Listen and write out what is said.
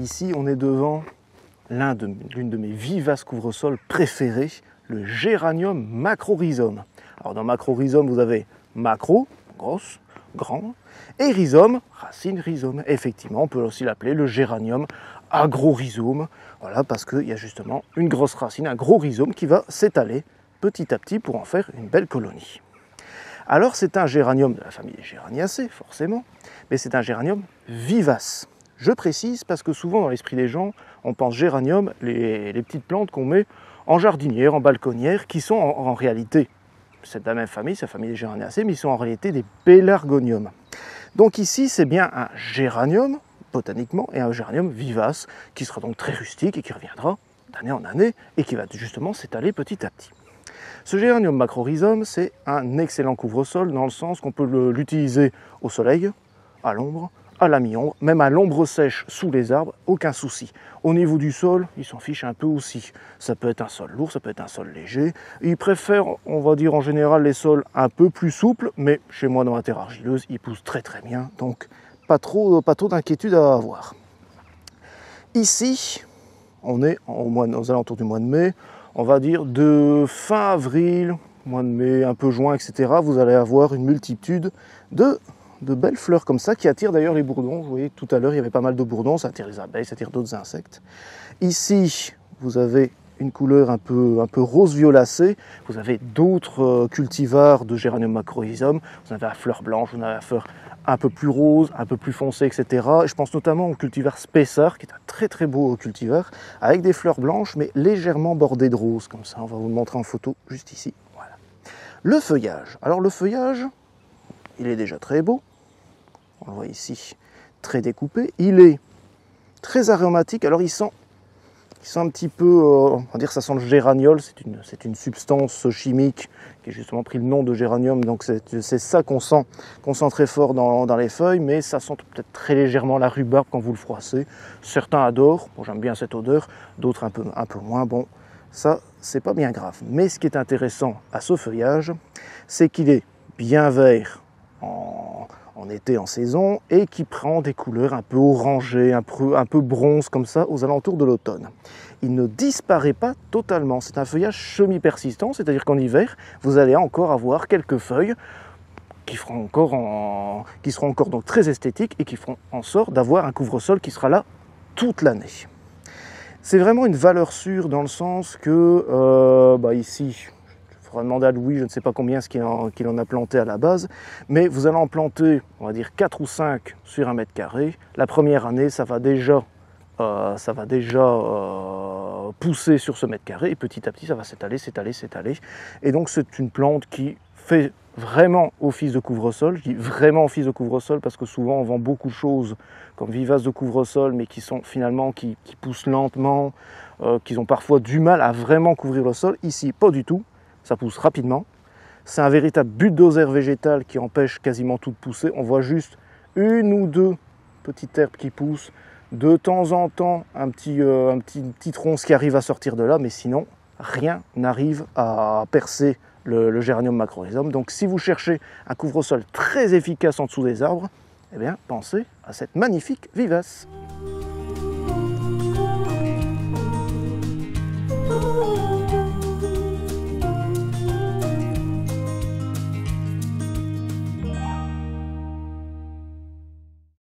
ici on est devant l'une de mes vivaces couvre-sols préférées, le Géranium macrorhizome. Alors dans macrorhizome, vous avez macro, grosse, grand, et rhizome, racine rhizome. Effectivement, on peut aussi l'appeler le Géranium agrorhizome, voilà, parce qu'il y a justement une grosse racine, un gros rhizome qui va s'étaler petit à petit pour en faire une belle colonie. Alors c'est un géranium de la famille des Géraniacées, forcément, mais c'est un géranium vivace. Je précise parce que souvent dans l'esprit des gens, on pense géranium, les petites plantes qu'on met en jardinière, en balconnière, qui sont en réalité, c'est de la même famille, c'est la famille des Géraniacées, mais ils sont en réalité des pélargoniums. Donc ici, c'est bien un géranium, botaniquement, et un géranium vivace, qui sera donc très rustique et qui reviendra d'année en année, et qui va justement s'étaler petit à petit. Ce géranium macrorhizome, c'est un excellent couvre-sol, dans le sens qu'on peut l'utiliser au soleil, à l'ombre, à la mi-ombre, même à l'ombre sèche sous les arbres, aucun souci. Au niveau du sol, il s'en fiche un peu aussi. Ça peut être un sol lourd, ça peut être un sol léger. Il préfère, on va dire en général, les sols un peu plus souples, mais chez moi dans la terre argileuse, il pousse très très bien, donc pas trop d'inquiétude à avoir. Ici, on est aux alentours du mois de mai, on va dire de fin avril, mois de mai, un peu juin, etc. Vous allez avoir une multitude de belles fleurs comme ça, qui attirent d'ailleurs les bourdons. Vous voyez, tout à l'heure, il y avait pas mal de bourdons, ça attire les abeilles, ça attire d'autres insectes. Ici, vous avez une couleur un peu rose violacée. Vous avez d'autres cultivars de Géranium macrorhizome. Vous avez la fleur blanche, vous avez la fleur un peu plus rose, un peu plus foncée, etc. Et je pense notamment au cultivar Spessart, qui est un très très beau cultivar, avec des fleurs blanches, mais légèrement bordées de rose, comme ça. On va vous le montrer en photo juste ici. Voilà. Le feuillage. Alors le feuillage, il est déjà très beau, on le voit ici, très découpé. Il est très aromatique, alors il sent un petit peu, on va dire que ça sent le géraniol, c'est une substance chimique qui a justement pris le nom de géranium, donc c'est ça qu'on sent très fort dans les feuilles, mais ça sent peut-être très légèrement la rhubarbe quand vous le froissez. Certains adorent, bon, j'aime bien cette odeur, d'autres un peu moins, bon, ça c'est pas bien grave. Mais ce qui est intéressant à ce feuillage, c'est qu'il est bien vert en été, en saison, et qui prend des couleurs un peu orangées, un peu bronze comme ça aux alentours de l'automne. Il ne disparaît pas totalement, c'est un feuillage semi-persistant, c'est-à-dire qu'en hiver, vous allez encore avoir quelques feuilles qui seront encore donc très esthétiques et qui feront en sorte d'avoir un couvre-sol qui sera là toute l'année. C'est vraiment une valeur sûre dans le sens que, ici, il faudra demander à Louis, je ne sais pas combien qu'il en a planté à la base, mais vous allez en planter, on va dire 4 ou 5 sur 1 mètre carré. La première année, ça va déjà pousser sur ce mètre carré, et petit à petit, ça va s'étaler. Et donc, c'est une plante qui fait vraiment office de couvre-sol. Je dis vraiment office de couvre-sol parce que souvent, on vend beaucoup de choses comme vivaces de couvre-sol, mais qui sont finalement, qui poussent lentement, qui ont parfois du mal à vraiment couvrir le sol. Ici, pas du tout. Ça pousse rapidement. C'est un véritable bulldozer végétal qui empêche quasiment tout de pousser. On voit juste une ou deux petites herbes qui poussent. De temps en temps, un petit tronc qui arrive à sortir de là, mais sinon, rien n'arrive à percer le Géranium macrorhizome. Donc si vous cherchez un couvre-sol très efficace en dessous des arbres, eh bien, pensez à cette magnifique vivace.